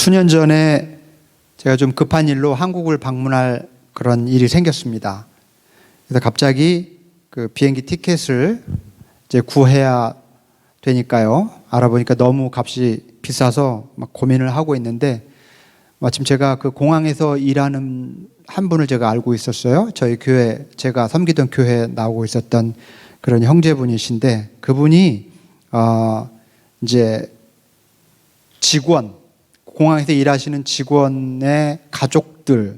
수년 전에 제가 좀 급한 일로 한국을 방문할 그런 일이 생겼습니다. 그래서 갑자기 그 비행기 티켓을 이제 구해야 되니까요. 알아보니까 너무 값이 비싸서 막 고민을 하고 있는데, 마침 제가 그 공항에서 일하는 한 분을 제가 알고 있었어요. 저희 교회, 제가 섬기던 교회에 나오고 있었던 그런 형제분이신데, 그분이 이제 직원, 공항에서 일하시는 직원의 가족들을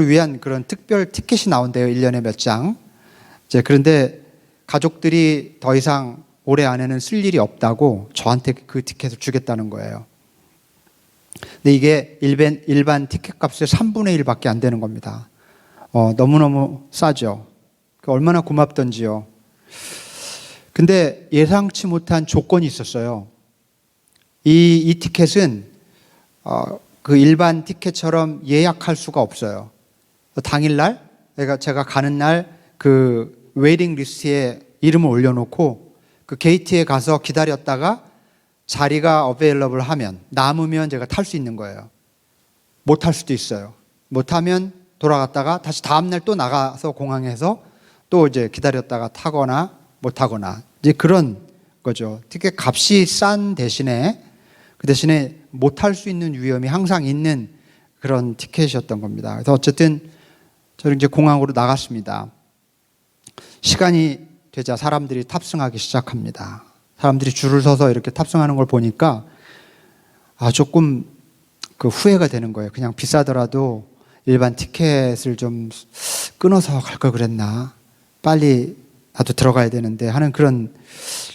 위한 그런 특별 티켓이 나온대요. 1년에 몇 장. 이제 그런데 가족들이 더 이상 올해 안에는 쓸 일이 없다고 저한테 그 티켓을 주겠다는 거예요. 근데 이게 일반 티켓 값의 3분의 1밖에 안 되는 겁니다. 너무너무 싸죠. 얼마나 고맙던지요. 근데 예상치 못한 조건이 있었어요. 이 티켓은 그 일반 티켓처럼 예약할 수가 없어요. 당일날, 제가 가는 날 그 웨이팅 리스트에 이름을 올려놓고 그 게이트에 가서 기다렸다가 자리가 어베일러블 하면, 남으면 제가 탈 수 있는 거예요. 못 탈 수도 있어요. 못 타면 돌아갔다가 다시 다음날 또 나가서 공항에서 또 이제 기다렸다가 타거나 못 타거나, 이제 그런 거죠. 티켓 값이 싼 대신에 그 대신에 못 탈 수 있는 위험이 항상 있는 그런 티켓이었던 겁니다. 그래서 어쨌든 저는 이제 공항으로 나갔습니다. 시간이 되자 사람들이 탑승하기 시작합니다. 사람들이 줄을 서서 이렇게 탑승하는 걸 보니까 조금 그 후회가 되는 거예요. 그냥 비싸더라도 일반 티켓을 좀 끊어서 갈 걸 그랬나, 빨리 나도 들어가야 되는데 하는 그런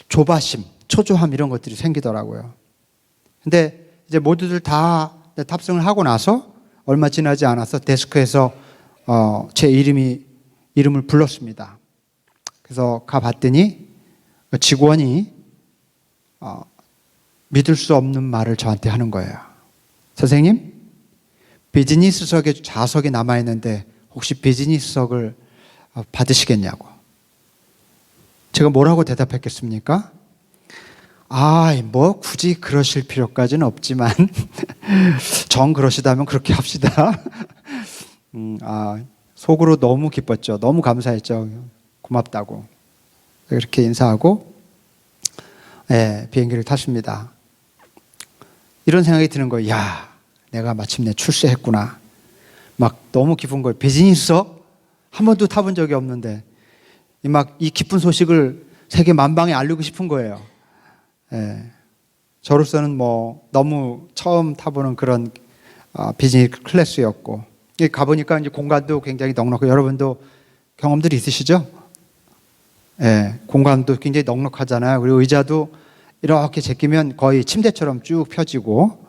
조바심, 초조함, 이런 것들이 생기더라고요. 근데 이제 모두들 다 탑승을 하고 나서 얼마 지나지 않아서 데스크에서 제 이름을 불렀습니다. 그래서 가봤더니 직원이 믿을 수 없는 말을 저한테 하는 거예요. 선생님, 비즈니스석에 좌석이 남아있는데 혹시 비즈니스석을 받으시겠냐고. 제가 뭐라고 대답했겠습니까? 뭐 굳이 그러실 필요까지는 없지만 정 그러시다면 그렇게 합시다. 속으로 너무 기뻤죠. 너무 감사했죠. 고맙다고. 그렇게 인사하고 비행기를 탔습니다. 이런 생각이 드는 거예요. 야, 내가 마침내 출세했구나. 막 너무 기쁜 거예요. 비즈니스석? 한 번도 타본 적이 없는데 이 기쁜 소식을 세계 만방에 알리고 싶은 거예요. 저로서는 너무 처음 타보는 그런 비즈니스 클래스였고, 가보니까 이제 공간도 굉장히 넉넉하고, 여러분도 경험들이 있으시죠? 공간도 굉장히 넉넉하잖아요. 그리고 의자도 이렇게 제끼면 거의 침대처럼 쭉 펴지고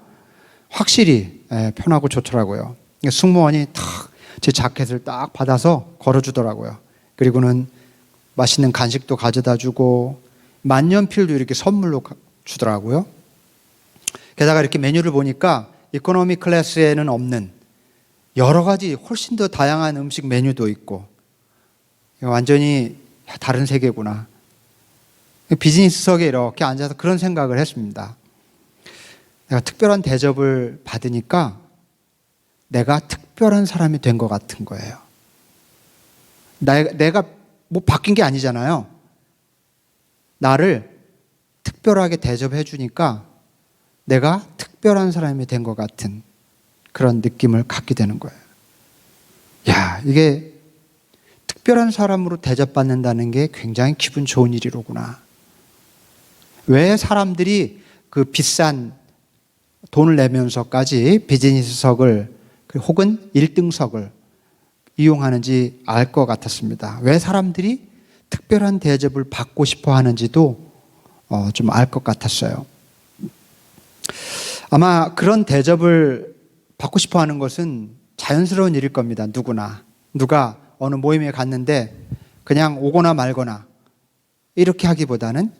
확실히 편하고 좋더라고요. 승무원이 탁 제 자켓을 딱 받아서 걸어주더라고요. 그리고는 맛있는 간식도 가져다 주고 만년필도 이렇게 선물로 주더라고요. 게다가 이렇게 메뉴를 보니까 이코노미 클래스에는 없는 여러 가지 훨씬 더 다양한 음식 메뉴도 있고, 완전히 다른 세계구나. 비즈니스석에 이렇게 앉아서 그런 생각을 했습니다. 내가 특별한 대접을 받으니까 내가 특별한 사람이 된 것 같은 거예요. 내가 바뀐 게 아니잖아요. 나를 특별하게 대접해 주니까 내가 특별한 사람이 된 것 같은 그런 느낌을 갖게 되는 거예요. 야, 이게 특별한 사람으로 대접받는다는 게 굉장히 기분 좋은 일이로구나. 왜 사람들이 그 비싼 돈을 내면서까지 비즈니스석을 혹은 1등석을 이용하는지 알 것 같았습니다. 왜 사람들이 특별한 대접을 받고 싶어 하는지도 좀 알 것 같았어요. 아마 그런 대접을 받고 싶어 하는 것은 자연스러운 일일 겁니다. 누가 어느 모임에 갔는데 그냥 오거나 말거나 이렇게 하기보다는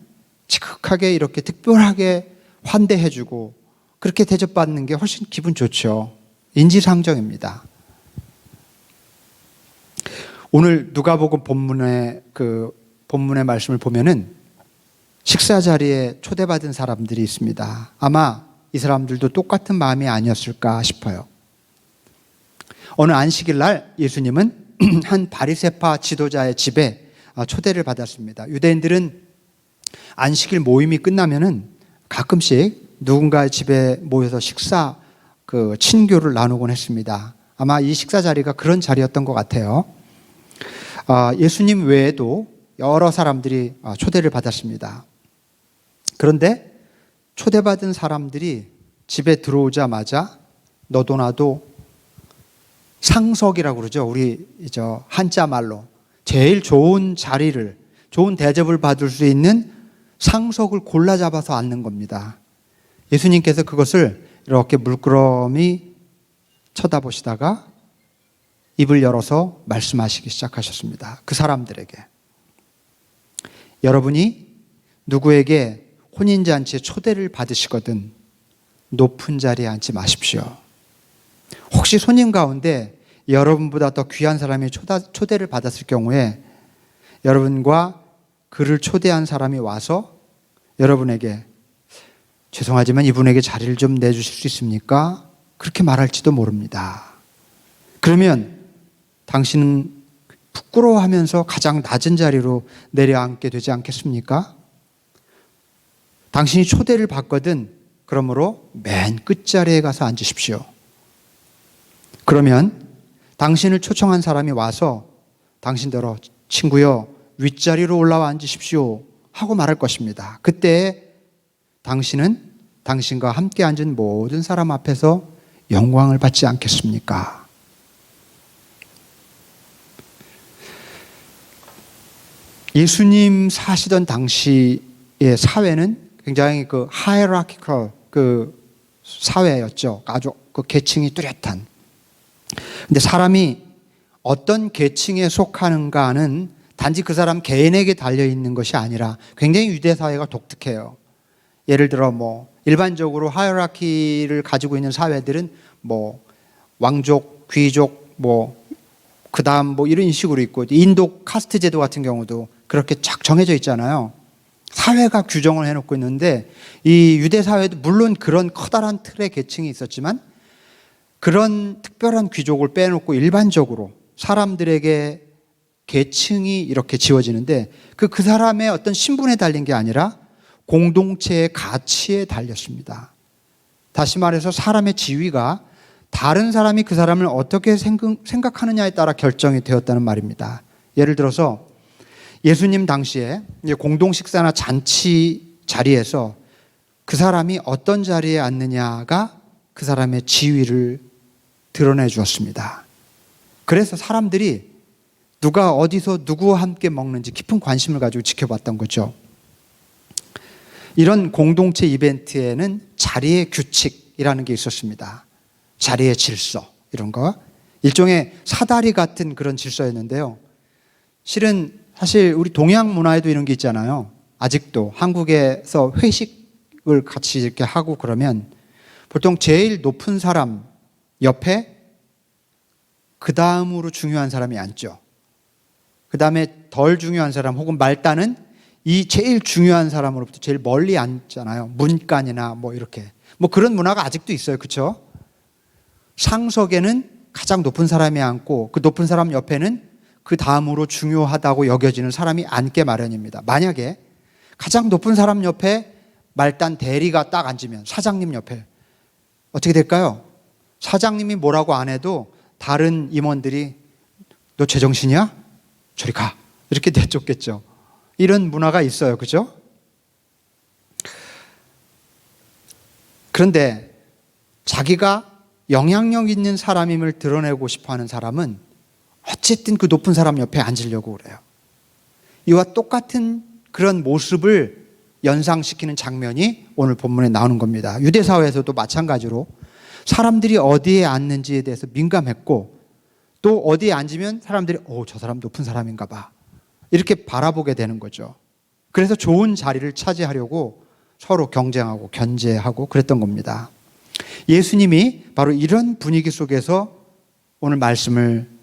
지극하게 이렇게 특별하게 환대해주고 그렇게 대접받는 게 훨씬 기분 좋죠. 인지상정입니다. 오늘 누가복음 본문의 말씀을 보면은 식사 자리에 초대받은 사람들이 있습니다. 아마 이 사람들도 똑같은 마음이 아니었을까 싶어요. 어느 안식일 날 예수님은 한 바리새파 지도자의 집에 초대를 받았습니다. 유대인들은 안식일 모임이 끝나면은 가끔씩 누군가의 집에 모여서 친교를 나누곤 했습니다. 아마 이 식사 자리가 그런 자리였던 것 같아요. 예수님 외에도 여러 사람들이 초대를 받았습니다. 그런데 초대받은 사람들이 집에 들어오자마자 너도 나도 상석이라고 그러죠. 우리 한자 말로 제일 좋은 자리를, 좋은 대접을 받을 수 있는 상석을 골라 잡아서 앉는 겁니다. 예수님께서 그것을 이렇게 물끄러미 쳐다보시다가 입을 열어서 말씀하시기 시작하셨습니다. 그 사람들에게. 여러분이 누구에게 혼인잔치에 초대를 받으시거든 높은 자리에 앉지 마십시오. 혹시 손님 가운데 여러분보다 더 귀한 사람이 초대를 받았을 경우에 여러분과 그를 초대한 사람이 와서 여러분에게 죄송하지만 이분에게 자리를 좀 내주실 수 있습니까? 그렇게 말할지도 모릅니다. 그러면 당신은 부끄러워하면서 가장 낮은 자리로 내려앉게 되지 않겠습니까? 당신이 초대를 받거든 그러므로 맨 끝자리에 가서 앉으십시오. 그러면 당신을 초청한 사람이 와서 당신더러 친구여 윗자리로 올라와 앉으십시오 하고 말할 것입니다. 그때 당신은 당신과 함께 앉은 모든 사람 앞에서 영광을 받지 않겠습니까? 예수님 사시던 당시의 사회는 굉장히 하이라키컬 사회였죠. 아주 계층이 뚜렷한. 근데 사람이 어떤 계층에 속하는가는 단지 그 사람 개인에게 달려있는 것이 아니라 굉장히 유대 사회가 독특해요. 예를 들어 일반적으로 하이라키를 가지고 있는 사회들은 왕족, 귀족, 그 다음 이런 식으로 있고, 인도 카스트 제도 같은 경우도 그렇게 쫙 정해져 있잖아요. 사회가 규정을 해놓고 있는데 이 유대 사회도 물론 그런 커다란 틀의 계층이 있었지만 그런 특별한 귀족을 빼놓고 일반적으로 사람들에게 계층이 이렇게 지어지는데 그 사람의 어떤 신분에 달린 게 아니라 공동체의 가치에 달렸습니다. 다시 말해서 사람의 지위가 다른 사람이 그 사람을 어떻게 생각하느냐에 따라 결정이 되었다는 말입니다. 예를 들어서 예수님 당시에 공동 식사나 잔치 자리에서 그 사람이 어떤 자리에 앉느냐가 그 사람의 지위를 드러내 주었습니다. 그래서 사람들이 누가 어디서 누구와 함께 먹는지 깊은 관심을 가지고 지켜봤던 거죠. 이런 공동체 이벤트에는 자리의 규칙이라는 게 있었습니다. 자리의 질서, 이런 거. 일종의 사다리 같은 그런 질서였는데요. 사실 우리 동양 문화에도 이런 게 있잖아요. 아직도 한국에서 회식을 같이 이렇게 하고 그러면 보통 제일 높은 사람 옆에 그 다음으로 중요한 사람이 앉죠. 그 다음에 덜 중요한 사람 혹은 말단은 이 제일 중요한 사람으로부터 제일 멀리 앉잖아요. 문간이나 이렇게. 그런 문화가 아직도 있어요. 그렇죠? 상석에는 가장 높은 사람이 앉고 그 높은 사람 옆에는 그 다음으로 중요하다고 여겨지는 사람이 앉게 마련입니다. 만약에 가장 높은 사람 옆에 말단 대리가 딱 앉으면 사장님 옆에 어떻게 될까요? 사장님이 뭐라고 안 해도 다른 임원들이 너 제정신이야? 저리 가. 이렇게 내쫓겠죠. 이런 문화가 있어요. 그죠? 그런데 자기가 영향력 있는 사람임을 드러내고 싶어하는 사람은 어쨌든 그 높은 사람 옆에 앉으려고 그래요. 이와 똑같은 그런 모습을 연상시키는 장면이 오늘 본문에 나오는 겁니다. 유대 사회에서도 마찬가지로 사람들이 어디에 앉는지에 대해서 민감했고 또 어디에 앉으면 사람들이 저 사람 높은 사람인가 봐 이렇게 바라보게 되는 거죠. 그래서 좋은 자리를 차지하려고 서로 경쟁하고 견제하고 그랬던 겁니다. 예수님이 바로 이런 분위기 속에서 오늘 말씀을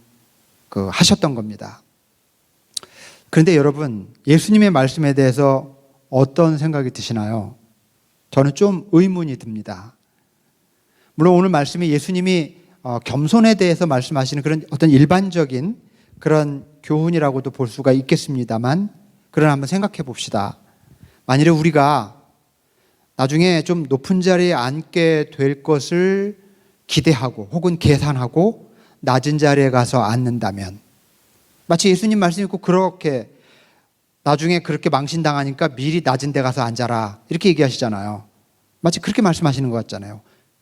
하셨던 겁니다. 그런데 여러분, 예수님의 말씀에 대해서 어떤 생각이 드시나요? 저는 좀 의문이 듭니다. 물론 오늘 말씀이 예수님이 겸손에 대해서 말씀하시는 그런 어떤 일반적인 그런 교훈이라고도 볼 수가 있겠습니다만, 그러나 한번 생각해 봅시다. 만일에 우리가 나중에 좀 높은 자리에 앉게 될 것을 기대하고 혹은 계산하고 낮은 자리에 가서 앉는다면, 마치 예수님 말씀이 꼭 그렇게 나중에 그렇게 망신당하니까 미리 낮은 데 가서 앉아라 이렇게 얘기하시잖아요. 마치 그렇게 말씀하시는 것 같잖아요.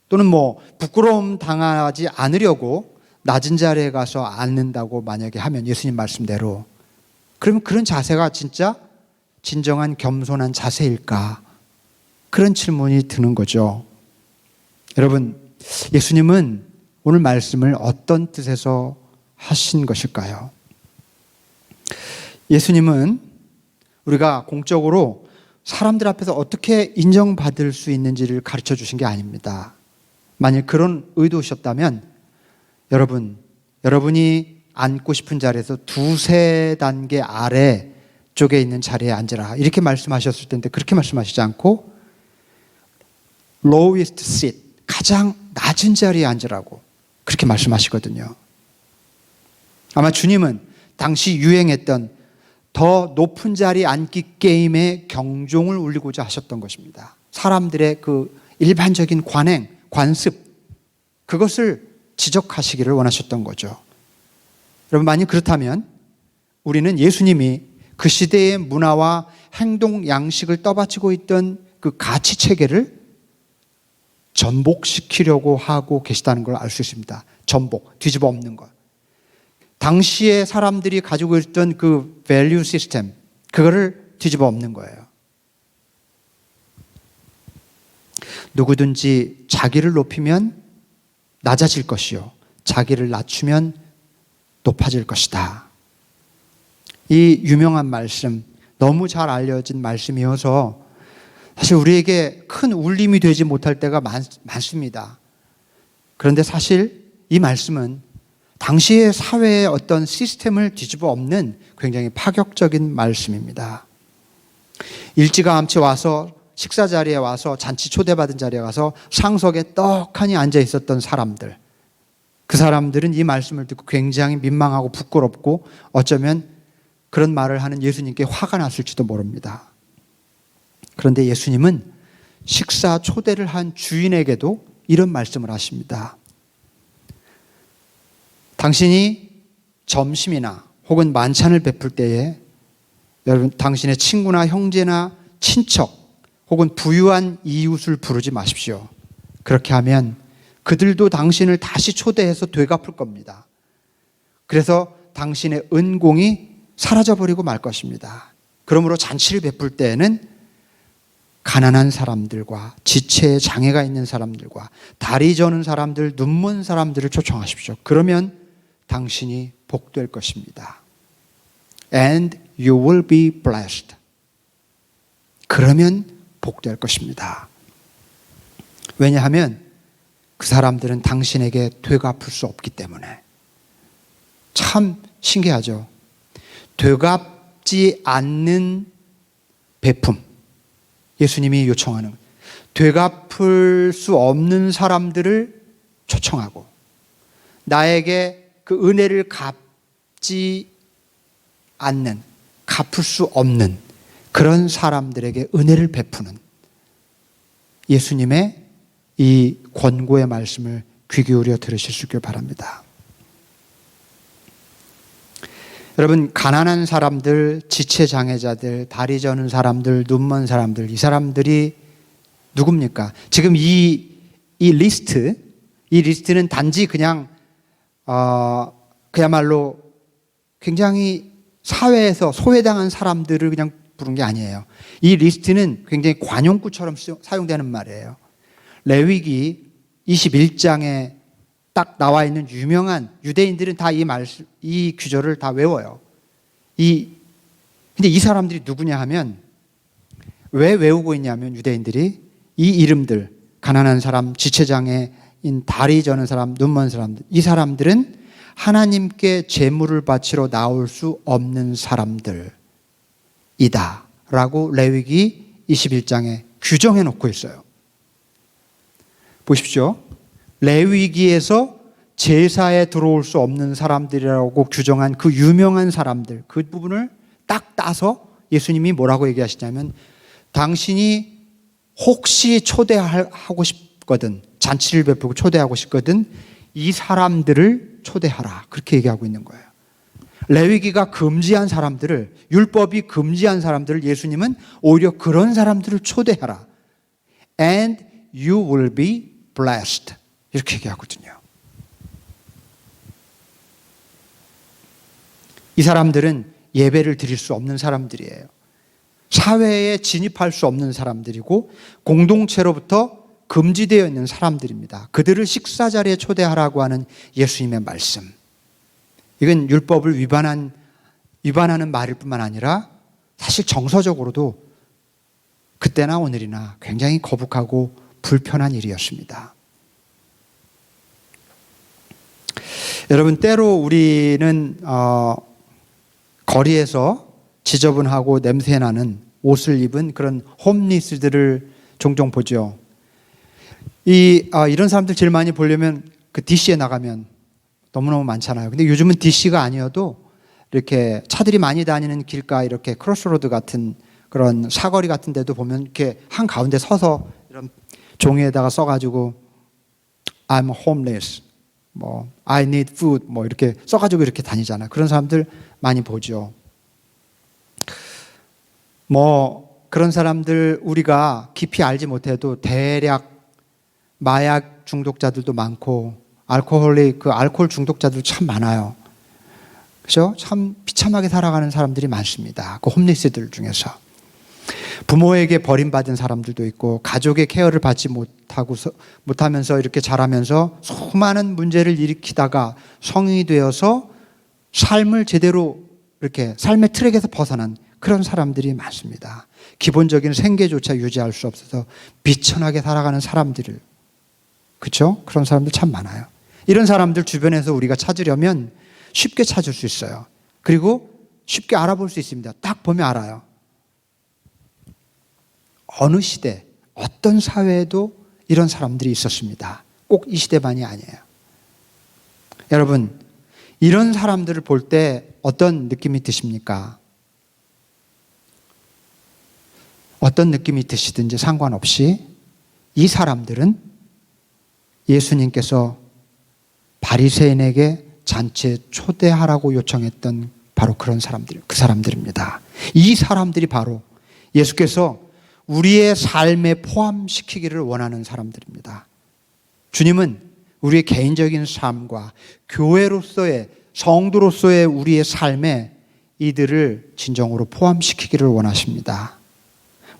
또는 부끄러움 당하지 않으려고 낮은 자리에 가서 앉는다고 만약에 하면 예수님 말씀대로, 그러면 그런 자세가 진짜 진정한 겸손한 자세일까? 그런 질문이 드는 거죠. 여러분, 예수님은 오늘 말씀을 어떤 뜻에서 하신 것일까요? 예수님은 우리가 공적으로 사람들 앞에서 어떻게 인정받을 수 있는지를 가르쳐 주신 게 아닙니다. 만약 그런 의도셨다면 여러분이 앉고 싶은 자리에서 두세 단계 아래 쪽에 있는 자리에 앉으라 이렇게 말씀하셨을 텐데, 그렇게 말씀하시지 않고 lowest seat, 가장 낮은 자리에 앉으라고 그렇게 말씀하시거든요. 아마 주님은 당시 유행했던 더 높은 자리에 앉기 게임에 경종을 울리고자 하셨던 것입니다. 사람들의 그 일반적인 관행, 관습, 그것을 지적하시기를 원하셨던 거죠. 여러분, 만약 그렇다면 우리는 예수님이 그 시대의 문화와 행동 양식을 떠받치고 있던 그 가치 체계를 전복시키려고 하고 계시다는 걸 알 수 있습니다. 전복, 뒤집어 엎는 것. 당시에 사람들이 가지고 있던 그 밸류 시스템, 그거를 뒤집어 엎는 거예요. 누구든지 자기를 높이면 낮아질 것이요, 자기를 낮추면 높아질 것이다. 이 유명한 말씀, 너무 잘 알려진 말씀이어서 사실 우리에게 큰 울림이 되지 못할 때가 많습니다. 그런데 사실 이 말씀은 당시의 사회의 어떤 시스템을 뒤집어 엎는 굉장히 파격적인 말씀입니다. 일찌감치 와서 식사 자리에 와서, 잔치 초대받은 자리에 가서 상석에 떡하니 앉아 있었던 사람들, 그 사람들은 이 말씀을 듣고 굉장히 민망하고 부끄럽고 어쩌면 그런 말을 하는 예수님께 화가 났을지도 모릅니다. 그런데 예수님은 식사 초대를 한 주인에게도 이런 말씀을 하십니다. 당신이 점심이나 혹은 만찬을 베풀 때에 여러분, 당신의 친구나 형제나 친척 혹은 부유한 이웃을 부르지 마십시오. 그렇게 하면 그들도 당신을 다시 초대해서 되갚을 겁니다. 그래서 당신의 은공이 사라져버리고 말 것입니다. 그러므로 잔치를 베풀 때에는 가난한 사람들과 지체에 장애가 있는 사람들과 다리 저는 사람들, 눈먼 사람들을 초청하십시오. 그러면 당신이 복될 것입니다. And you will be blessed. 그러면 복될 것입니다. 왜냐하면 그 사람들은 당신에게 되갚을 수 없기 때문에. 참 신기하죠. 되갚지 않는 베품, 예수님이 요청하는, 되갚을 수 없는 사람들을 초청하고 나에게 그 은혜를 갚지 않는, 갚을 수 없는 그런 사람들에게 은혜를 베푸는 예수님의 이 권고의 말씀을 귀 기울여 들으실 수 있길 바랍니다. 여러분, 가난한 사람들, 지체장애자들, 다리 저는 사람들, 눈먼 사람들, 이 사람들이 누굽니까? 지금 이 리스트는 단지 그냥 그야말로 굉장히 사회에서 소외당한 사람들을 그냥 부른 게 아니에요. 이 리스트는 굉장히 관용구처럼 사용되는 말이에요. 레위기 21장에 딱 나와 있는 유명한, 유대인들은 다 이 규절을 다 외워요. 근데 이 사람들이 누구냐 하면, 왜 외우고 있냐면 유대인들이 이 이름들, 가난한 사람, 지체장애인, 다리 저는 사람, 눈먼 사람들, 이 사람들은 하나님께 제물을 바치러 나올 수 없는 사람들이다 라고 레위기 21장에 규정해 놓고 있어요. 보십시오. 레위기에서 제사에 들어올 수 없는 사람들이라고 규정한 그 유명한 사람들, 그 부분을 딱 따서 예수님이 뭐라고 얘기하시냐면, 당신이 혹시 초대하고 싶거든, 잔치를 베푸고 초대하고 싶거든 이 사람들을 초대하라, 그렇게 얘기하고 있는 거예요. 레위기가 금지한 사람들을, 율법이 금지한 사람들을 예수님은 오히려 그런 사람들을 초대하라. And you will be blessed, 이렇게 얘기하거든요. 이 사람들은 예배를 드릴 수 없는 사람들이에요. 사회에 진입할 수 없는 사람들이고 공동체로부터 금지되어 있는 사람들입니다. 그들을 식사 자리에 초대하라고 하는 예수님의 말씀, 이건 율법을 위반하는 말일 뿐만 아니라 사실 정서적으로도 그때나 오늘이나 굉장히 거북하고 불편한 일이었습니다. 여러분, 때로 우리는 거리에서 지저분하고 냄새나는 옷을 입은 그런 홈리스들을 종종 보죠. 이런 사람들 제일 많이 보려면 그 DC에 나가면 너무너무 많잖아요. 근데 요즘은 DC가 아니어도 이렇게 차들이 많이 다니는 길가, 이렇게 크로스로드 같은 그런 사거리 같은 데도 보면 이렇게 한 가운데 서서 이런 종이에다가 써가지고 I'm homeless, 뭐 I need food, 뭐 이렇게 써가지고 이렇게 다니잖아요. 그런 사람들 많이 보죠. 뭐 그런 사람들 우리가 깊이 알지 못해도 대략 마약 중독자들도 많고 알코올 중독자들 참 많아요. 그죠? 참 비참하게 살아가는 사람들이 많습니다. 그 홈리스들 중에서. 부모에게 버림받은 사람들도 있고, 가족의 케어를 받지 못하면서 이렇게 자라면서 수많은 문제를 일으키다가 성인이 되어서 삶을 제대로 이렇게 삶의 트랙에서 벗어난 그런 사람들이 많습니다. 기본적인 생계조차 유지할 수 없어서 비천하게 살아가는 사람들을, 그렇죠? 그런 사람들 참 많아요. 이런 사람들 주변에서 우리가 찾으려면 쉽게 찾을 수 있어요. 그리고 쉽게 알아볼 수 있습니다. 딱 보면 알아요. 어느 시대, 어떤 사회에도 이런 사람들이 있었습니다. 꼭 이 시대만이 아니에요. 여러분, 이런 사람들을 볼 때 어떤 느낌이 드십니까? 어떤 느낌이 드시든지 상관없이 이 사람들은 예수님께서 바리새인에게 잔치에 초대하라고 요청했던 바로 그런 사람들, 그 사람들입니다. 이 사람들이 바로 예수께서 우리의 삶에 포함시키기를 원하는 사람들입니다. 주님은 우리의 개인적인 삶과 교회로서의, 성도로서의 우리의 삶에 이들을 진정으로 포함시키기를 원하십니다.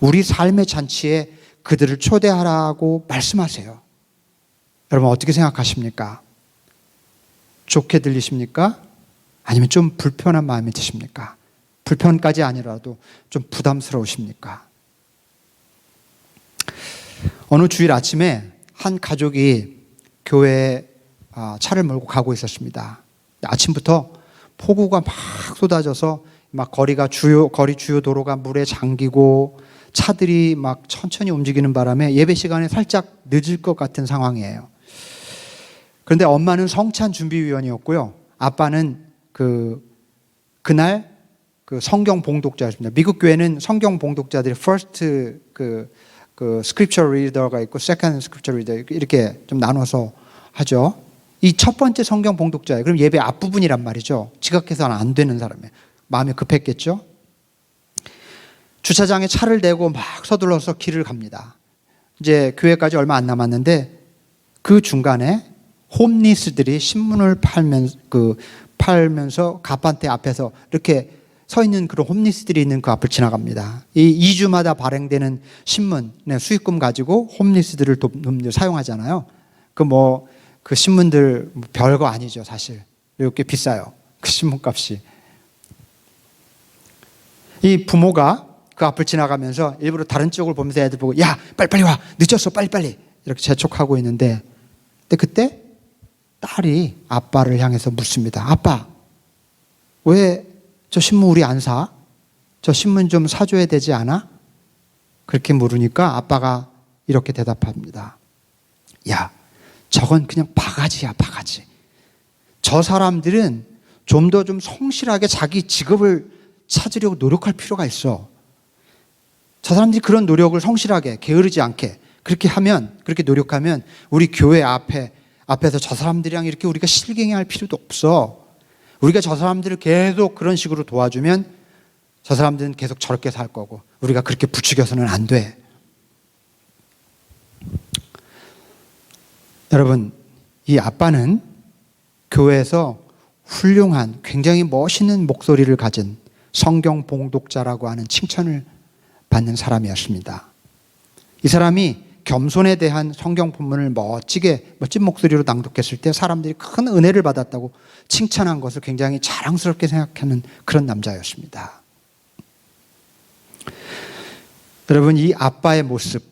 우리 삶의 잔치에 그들을 초대하라고 말씀하세요. 여러분, 어떻게 생각하십니까? 좋게 들리십니까? 아니면 좀 불편한 마음이 드십니까? 불편까지 아니라도 좀 부담스러우십니까? 어느 주일 아침에 한 가족이 교회에 차를 몰고 가고 있었습니다. 아침부터 폭우가 막 쏟아져서 막 거리 주요 도로가 물에 잠기고 차들이 막 천천히 움직이는 바람에 예배 시간에 살짝 늦을 것 같은 상황이에요. 그런데 엄마는 성찬 준비위원이었고요. 아빠는 그날 그 성경 봉독자였습니다. 미국 교회는 성경 봉독자들이 first scripture reader가 있고 second scripture reader 이렇게 좀 나눠서 하죠. 이 첫 번째 성경 봉독자예요. 그럼 예배 앞부분이란 말이죠. 지각해서는 안 되는 사람이에요. 마음이 급했겠죠. 주차장에 차를 대고 막 서둘러서 길을 갑니다. 이제 교회까지 얼마 안 남았는데 그 중간에 홈리스들이 신문을 팔면서 가판대 앞에서 이렇게 서 있는 그런 홈리스들이 있는 그 앞을 지나갑니다. 이 2주마다 발행되는 신문, 수익금 가지고 홈리스들을 사용하잖아요. 그 신문들 별거 아니죠, 사실. 이렇게 비싸요. 그 신문값이. 이 부모가 그 앞을 지나가면서 일부러 다른 쪽을 보면서 애들 보고, 야, 빨리 와, 늦었어, 빨리 이렇게 재촉하고 있는데, 근데 그때 딸이 아빠를 향해서 묻습니다. 아빠, 왜 저 신문 우리 안 사? 저 신문 좀 사줘야 되지 않아? 그렇게 물으니까 아빠가 이렇게 대답합니다. 야, 저건 그냥 바가지야, 바가지. 저 사람들은 좀 더 좀 성실하게 자기 직업을 찾으려고 노력할 필요가 있어. 저 사람들이 그런 노력을 성실하게 게으르지 않게 그렇게 노력하면 우리 교회 앞에서 저 사람들이랑 이렇게 우리가 실갱이할 필요도 없어. 우리가 저 사람들을 계속 그런 식으로 도와주면 저 사람들은 계속 저렇게 살 거고 우리가 그렇게 부추겨서는 안 돼. 여러분, 이 아빠는 교회에서 훌륭한 굉장히 멋있는 목소리를 가진 성경 봉독자라고 하는 칭찬을 받는 사람이었습니다. 이 사람이 겸손에 대한 성경 본문을 멋진 목소리로 낭독했을 때 사람들이 큰 은혜를 받았다고 칭찬한 것을 굉장히 자랑스럽게 생각하는 그런 남자였습니다. 여러분, 이 아빠의 모습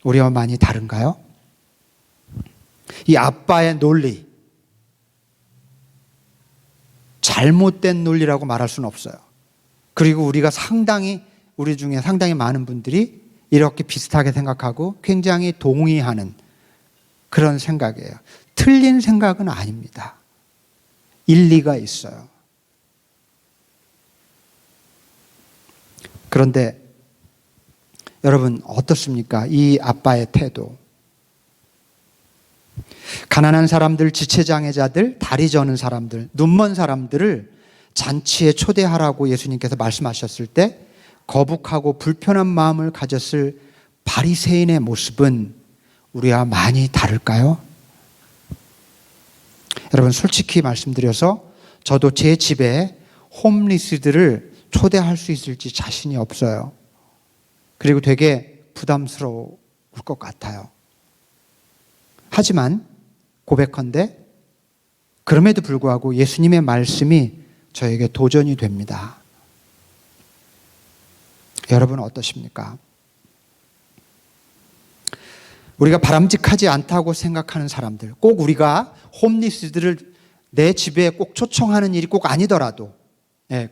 우리와 많이 다른가요? 이 아빠의 논리, 잘못된 논리라고 말할 수는 없어요. 그리고 우리 중에 상당히 많은 분들이 이렇게 비슷하게 생각하고 굉장히 동의하는 그런 생각이에요. 틀린 생각은 아닙니다. 일리가 있어요. 그런데 여러분 어떻습니까? 이 아빠의 태도. 가난한 사람들, 지체장애자들, 다리 저는 사람들, 눈먼 사람들을 잔치에 초대하라고 예수님께서 말씀하셨을 때 거북하고 불편한 마음을 가졌을 바리새인의 모습은 우리와 많이 다를까요? 여러분, 솔직히 말씀드려서 저도 제 집에 홈리스들을 초대할 수 있을지 자신이 없어요. 그리고 되게 부담스러울 것 같아요. 하지만 고백한데 그럼에도 불구하고 예수님의 말씀이 저에게 도전이 됩니다. 여러분은 어떠십니까? 우리가 바람직하지 않다고 생각하는 사람들, 꼭 우리가 홈리스들을 내 집에 꼭 초청하는 일이 꼭 아니더라도,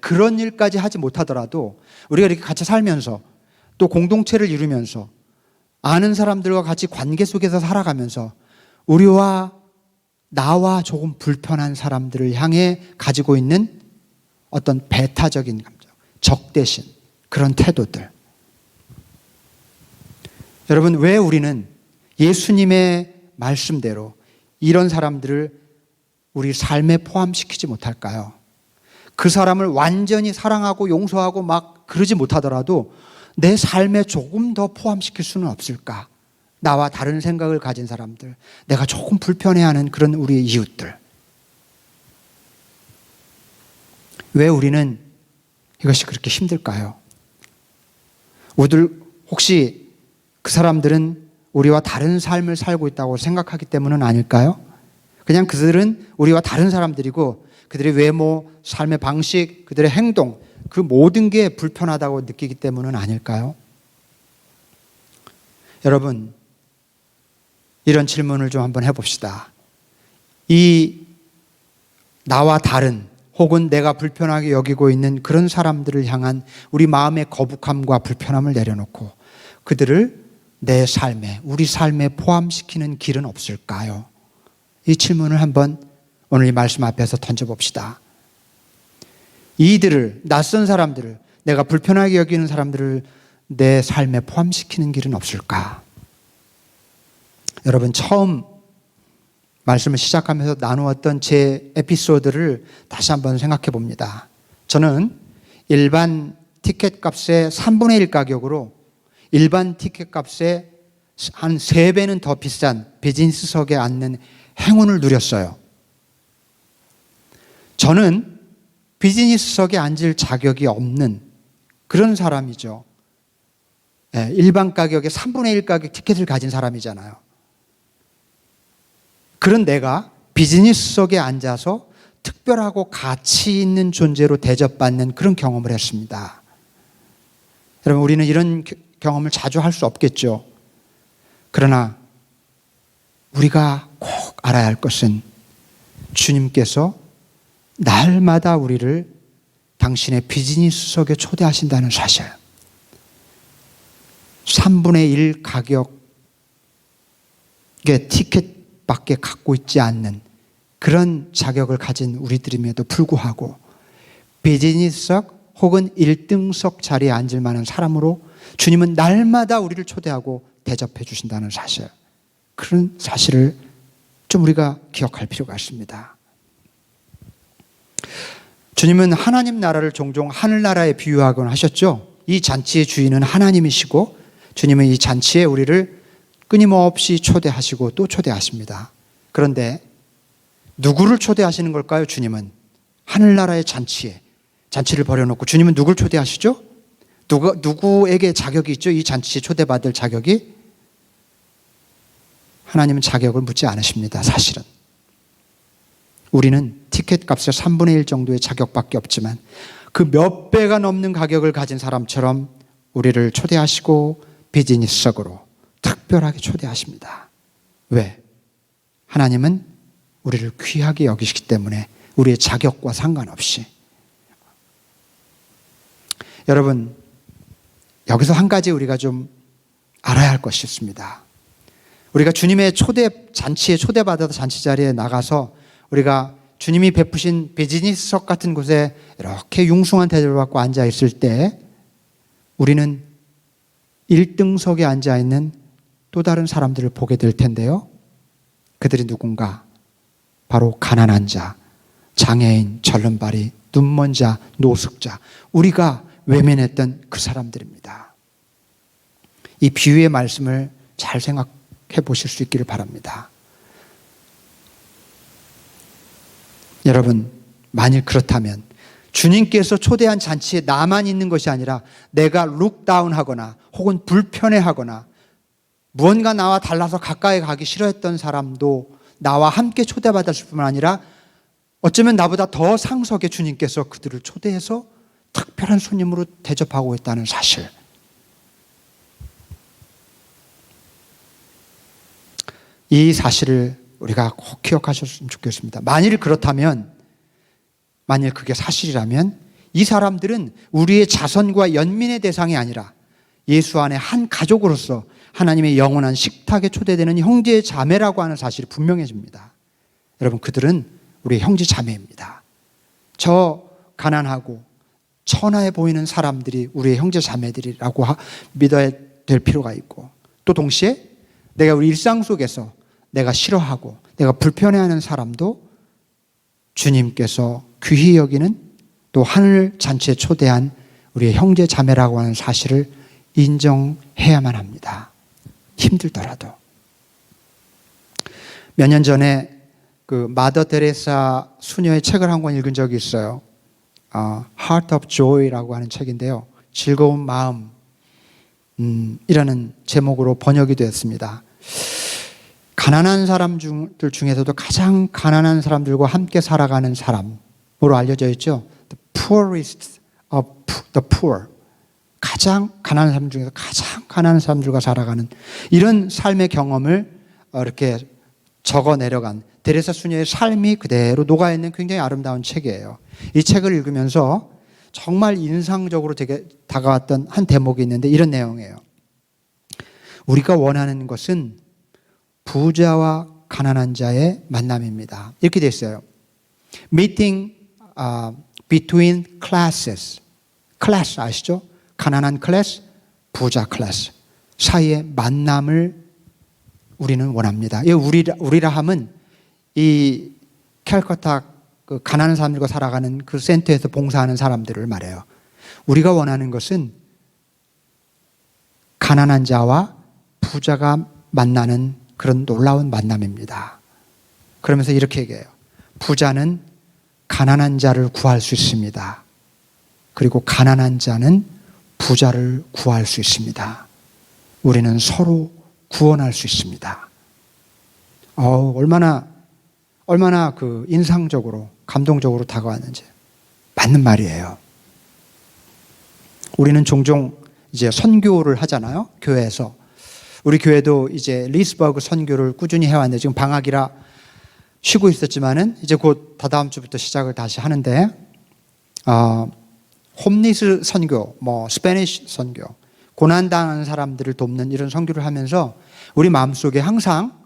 그런 일까지 하지 못하더라도 우리가 이렇게 같이 살면서 또 공동체를 이루면서 아는 사람들과 같이 관계 속에서 살아가면서 나와 조금 불편한 사람들을 향해 가지고 있는 어떤 배타적인 감정, 적대심, 그런 태도들. 여러분, 왜 우리는 예수님의 말씀대로 이런 사람들을 우리 삶에 포함시키지 못할까요? 그 사람을 완전히 사랑하고 용서하고 막 그러지 못하더라도 내 삶에 조금 더 포함시킬 수는 없을까? 나와 다른 생각을 가진 사람들, 내가 조금 불편해하는 그런 우리의 이웃들. 왜 우리는 이것이 그렇게 힘들까요? 혹시 그 사람들은 우리와 다른 삶을 살고 있다고 생각하기 때문은 아닐까요? 그냥 그들은 우리와 다른 사람들이고 그들의 외모, 삶의 방식, 그들의 행동, 그 모든 게 불편하다고 느끼기 때문은 아닐까요? 여러분, 이런 질문을 좀 한번 해봅시다. 나와 다른 혹은 내가 불편하게 여기고 있는 그런 사람들을 향한 우리 마음의 거북함과 불편함을 내려놓고 그들을 우리 삶에 포함시키는 길은 없을까요? 이 질문을 한번 오늘 이 말씀 앞에서 던져봅시다. 낯선 사람들을, 내가 불편하게 여기는 사람들을 내 삶에 포함시키는 길은 없을까? 여러분, 처음 말씀을 시작하면서 나누었던 제 에피소드를 다시 한번 생각해 봅니다. 저는 일반 티켓 값의 3분의 1 가격으로 일반 티켓 값의 한 3배는 더 비싼 비즈니스석에 앉는 행운을 누렸어요. 저는 비즈니스석에 앉을 자격이 없는 그런 사람이죠. 일반 가격의 3분의 1 가격 티켓을 가진 사람이잖아요. 그런 내가 비즈니스석에 앉아서 특별하고 가치 있는 존재로 대접받는 그런 경험을 했습니다. 여러분, 우리는 이런 경험을 자주 할 수 없겠죠. 그러나 우리가 꼭 알아야 할 것은 주님께서 날마다 우리를 당신의 비즈니스석에 초대하신다는 사실. 3분의 1 가격의 티켓 자격밖에 갖고 있지 않는 그런 자격을 가진 우리들임에도 불구하고 비즈니스석 혹은 1등석 자리에 앉을 만한 사람으로 주님은 날마다 우리를 초대하고 대접해 주신다는 사실, 그런 사실을 좀 우리가 기억할 필요가 있습니다. 주님은 하나님 나라를 종종 하늘나라에 비유하곤 하셨죠. 이 잔치의 주인은 하나님이시고 주님은 이 잔치에 우리를 끊임없이 초대하시고 또 초대하십니다. 그런데 누구를 초대하시는 걸까요? 주님은 하늘나라의 잔치를 벌여놓고 주님은 누굴 초대하시죠? 누구에게 자격이 있죠? 이 잔치에 초대받을 자격이? 하나님은 자격을 묻지 않으십니다. 사실은 우리는 티켓 값의 3분의 1 정도의 자격밖에 없지만 그 몇 배가 넘는 가격을 가진 사람처럼 우리를 초대하시고 비즈니스석으로 특별하게 초대하십니다. 왜? 하나님은 우리를 귀하게 여기시기 때문에, 우리의 자격과 상관없이. 여러분, 여기서 한 가지 우리가 좀 알아야 할 것이 있습니다. 우리가 주님의 잔치에 초대받아서 잔치 자리에 나가서 우리가 주님이 베푸신 비즈니스석 같은 곳에 이렇게 융숭한 대접을 받고 앉아 있을 때 우리는 1등석에 앉아 있는 또 다른 사람들을 보게 될 텐데요. 그들이 누군가? 바로 가난한 자, 장애인, 절름발이, 눈먼 자, 노숙자, 우리가 외면했던 그 사람들입니다. 이 비유의 말씀을 잘 생각해 보실 수 있기를 바랍니다. 여러분, 만일 그렇다면 주님께서 초대한 잔치에 나만 있는 것이 아니라 내가 룩다운하거나 혹은 불편해하거나 무언가 나와 달라서 가까이 가기 싫어했던 사람도 나와 함께 초대받았을 뿐만 아니라 어쩌면 나보다 더 상석에 주님께서 그들을 초대해서 특별한 손님으로 대접하고 있다는 사실. 이 사실을 우리가 꼭 기억하셨으면 좋겠습니다. 만일 그렇다면, 만일 그게 사실이라면 이 사람들은 우리의 자손과 연민의 대상이 아니라 예수 안에 한 가족으로서 하나님의 영원한 식탁에 초대되는 형제 자매라고 하는 사실이 분명해집니다. 여러분, 그들은 우리의 형제 자매입니다. 저 가난하고 천하에 보이는 사람들이 우리의 형제 자매들이라고 믿어야 될 필요가 있고, 또 동시에 내가 우리 일상 속에서 내가 싫어하고 내가 불편해하는 사람도 주님께서 귀히 여기는, 또 하늘 잔치에 초대한 우리의 형제 자매라고 하는 사실을 인정해야만 합니다. 힘들더라도. 몇 년 전에 그 마더 테레사 수녀의 책을 한 권 읽은 적이 있어요. Heart of Joy라고 하는 책인데요. 즐거운 마음 이라는 제목으로 번역이 되었습니다. 가난한 사람들 중에서도 가장 가난한 사람들과 함께 살아가는 사람으로 알려져 있죠. The poorest of the poor. 가장 가난한 사람 중에서 가장 가난한 사람들과 살아가는 이런 삶의 경험을 이렇게 적어 내려간 데레사 수녀의 삶이 그대로 녹아있는 굉장히 아름다운 책이에요. 이 책을 읽으면서 정말 인상적으로 되게 다가왔던 한 대목이 있는데 이런 내용이에요. 우리가 원하는 것은 부자와 가난한 자의 만남입니다. 이렇게 되어 있어요. Meeting between classes. 클래스 아시죠? 가난한 클래스, 부자 클래스 사이의 만남을 우리는 원합니다. 우리라 함은 이 캘커타 그 가난한 사람들과 살아가는 그 센터에서 봉사하는 사람들을 말해요. 우리가 원하는 것은 가난한 자와 부자가 만나는 그런 놀라운 만남입니다. 그러면서 이렇게 얘기해요. 부자는 가난한 자를 구할 수 있습니다. 그리고 가난한 자는 부자를 구할 수 있습니다. 우리는 서로 구원할 수 있습니다. 얼마나 그 인상적으로 감동적으로 다가왔는지. 맞는 말이에요. 우리는 종종 이제 선교를 하잖아요. 교회에서. 우리 교회도 이제 리스버그 선교를 꾸준히 해왔는데 지금 방학이라 쉬고 있었지만은 이제 곧 다다음 주부터 시작을 다시 하는데 홈리스 선교, 스페니쉬 선교, 고난당하는 사람들을 돕는 이런 선교를 하면서 우리 마음속에 항상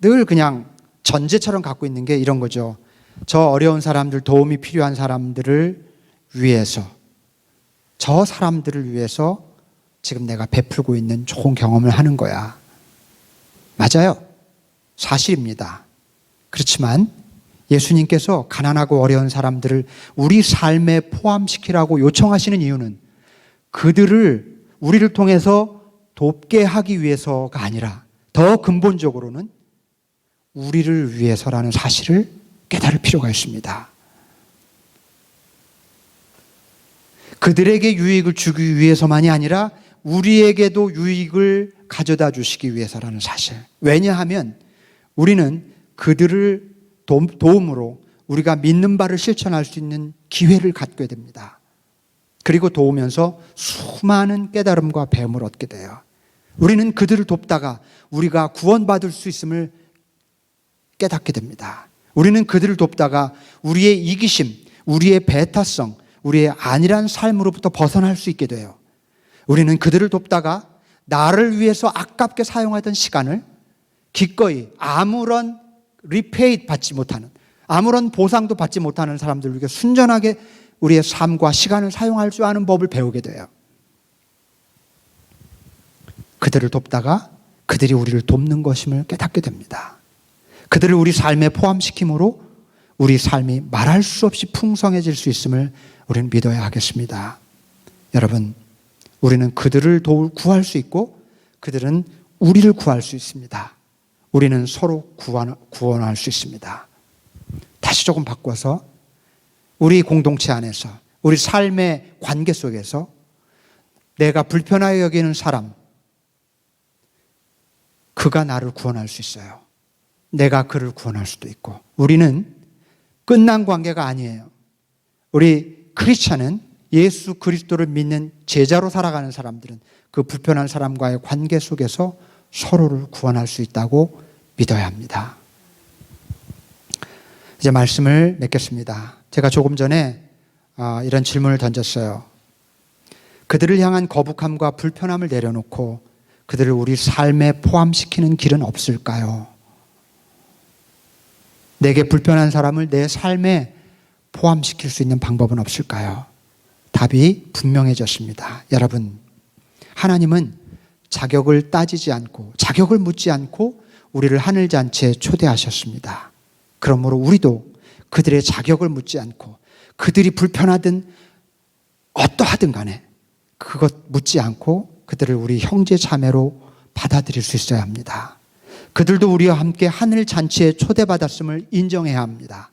늘 그냥 전제처럼 갖고 있는 게 이런 거죠. 저 어려운 사람들, 도움이 필요한 사람들을 위해서, 저 사람들을 위해서 지금 내가 베풀고 있는 좋은 경험을 하는 거야. 맞아요. 사실입니다. 그렇지만 예수님께서 가난하고 어려운 사람들을 우리 삶에 포함시키라고 요청하시는 이유는 그들을 우리를 통해서 돕게 하기 위해서가 아니라 더 근본적으로는 우리를 위해서라는 사실을 깨달을 필요가 있습니다. 그들에게 유익을 주기 위해서만이 아니라 우리에게도 유익을 가져다 주시기 위해서라는 사실. 왜냐하면 우리는 그들을 도움으로 우리가 믿는 바를 실천할 수 있는 기회를 갖게 됩니다. 그리고 도우면서 수많은 깨달음과 배움을 얻게 돼요. 우리는 그들을 돕다가 우리가 구원받을 수 있음을 깨닫게 됩니다. 우리는 그들을 돕다가 우리의 이기심, 우리의 배타성, 우리의 안일한 삶으로부터 벗어날 수 있게 돼요. 우리는 그들을 돕다가 나를 위해서 아깝게 사용하던 시간을 기꺼이 아무런 리페이드 받지 못하는, 아무런 보상도 받지 못하는 사람들에게 순전하게 우리의 삶과 시간을 사용할 줄 아는 법을 배우게 돼요. 그들을 돕다가 그들이 우리를 돕는 것임을 깨닫게 됩니다. 그들을 우리 삶에 포함시킴으로 우리 삶이 말할 수 없이 풍성해질 수 있음을 우리는 믿어야 하겠습니다. 여러분, 우리는 그들을 구할 수 있고 그들은 우리를 구할 수 있습니다. 우리는 서로 구원할 수 있습니다. 다시 조금 바꿔서 우리 공동체 안에서, 우리 삶의 관계 속에서 내가 불편하게 여기는 사람, 그가 나를 구원할 수 있어요. 내가 그를 구원할 수도 있고. 우리는 끝난 관계가 아니에요. 우리 크리스찬은, 예수 그리스도를 믿는 제자로 살아가는 사람들은 그 불편한 사람과의 관계 속에서 서로를 구원할 수 있다고 믿어야 합니다. 이제 말씀을 맺겠습니다. 제가 조금 전에 이런 질문을 던졌어요. 그들을 향한 거북함과 불편함을 내려놓고 그들을 우리 삶에 포함시키는 길은 없을까요? 내게 불편한 사람을 내 삶에 포함시킬 수 있는 방법은 없을까요? 답이 분명해졌습니다. 여러분, 하나님은 자격을 따지지 않고, 자격을 묻지 않고 우리를 하늘잔치에 초대하셨습니다. 그러므로 우리도 그들의 자격을 묻지 않고 그들이 불편하든 어떠하든 간에 그것 묻지 않고 그들을 우리 형제 자매로 받아들일 수 있어야 합니다. 그들도 우리와 함께 하늘잔치에 초대받았음을 인정해야 합니다.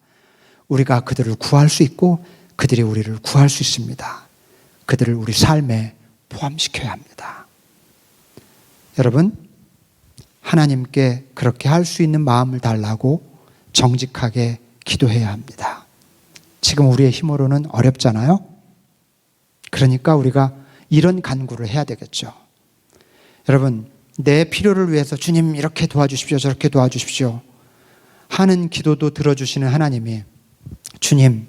우리가 그들을 구할 수 있고 그들이 우리를 구할 수 있습니다. 그들을 우리 삶에 포함시켜야 합니다. 여러분, 하나님께 그렇게 할 수 있는 마음을 달라고 정직하게 기도해야 합니다. 지금 우리의 힘으로는 어렵잖아요. 그러니까 우리가 이런 간구를 해야 되겠죠. 여러분, 내 필요를 위해서 주님 이렇게 도와주십시오, 저렇게 도와주십시오 하는 기도도 들어주시는 하나님이, 주님,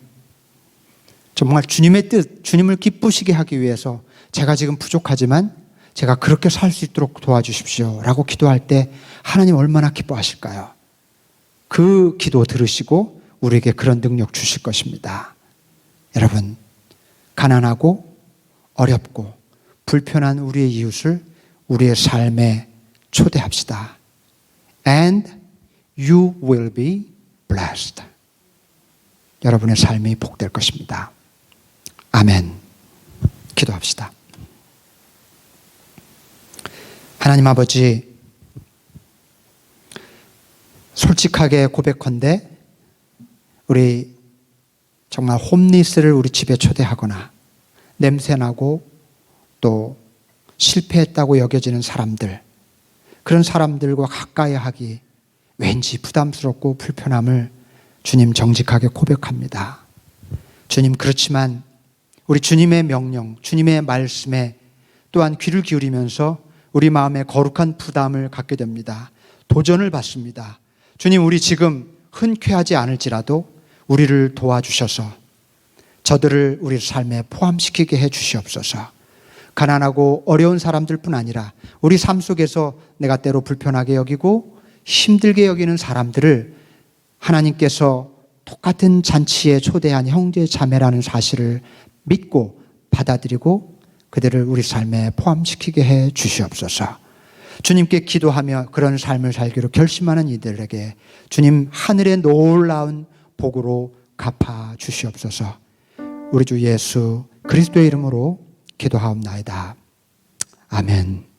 정말 주님의 뜻, 주님을 기쁘시게 하기 위해서 제가 지금 부족하지만 제가 그렇게 살 수 있도록 도와주십시오 라고 기도할 때 하나님 얼마나 기뻐하실까요? 그 기도 들으시고 우리에게 그런 능력 주실 것입니다. 여러분, 가난하고 어렵고 불편한 우리의 이웃을 우리의 삶에 초대합시다. And you will be blessed. 여러분의 삶이 복될 것입니다. 아멘. 기도합시다. 하나님 아버지, 솔직하게 고백컨대 우리 정말 홈리스를 우리 집에 초대하거나 냄새나고 또 실패했다고 여겨지는 사람들, 그런 사람들과 가까이 하기 왠지 부담스럽고 불편함을 주님 정직하게 고백합니다. 주님, 그렇지만 우리 주님의 명령, 주님의 말씀에 또한 귀를 기울이면서 우리 마음에 거룩한 부담을 갖게 됩니다. 도전을 받습니다. 주님, 우리 지금 흔쾌하지 않을지라도 우리를 도와주셔서 저들을 우리 삶에 포함시키게 해 주시옵소서. 가난하고 어려운 사람들뿐 아니라 우리 삶 속에서 내가 때로 불편하게 여기고 힘들게 여기는 사람들을 하나님께서 똑같은 잔치에 초대한 형제 자매라는 사실을 믿고 받아들이고 그들을 우리 삶에 포함시키게 해 주시옵소서. 주님께 기도하며 그런 삶을 살기로 결심하는 이들에게 주님 하늘의 놀라운 복으로 갚아 주시옵소서. 우리 주 예수 그리스도의 이름으로 기도하옵나이다. 아멘.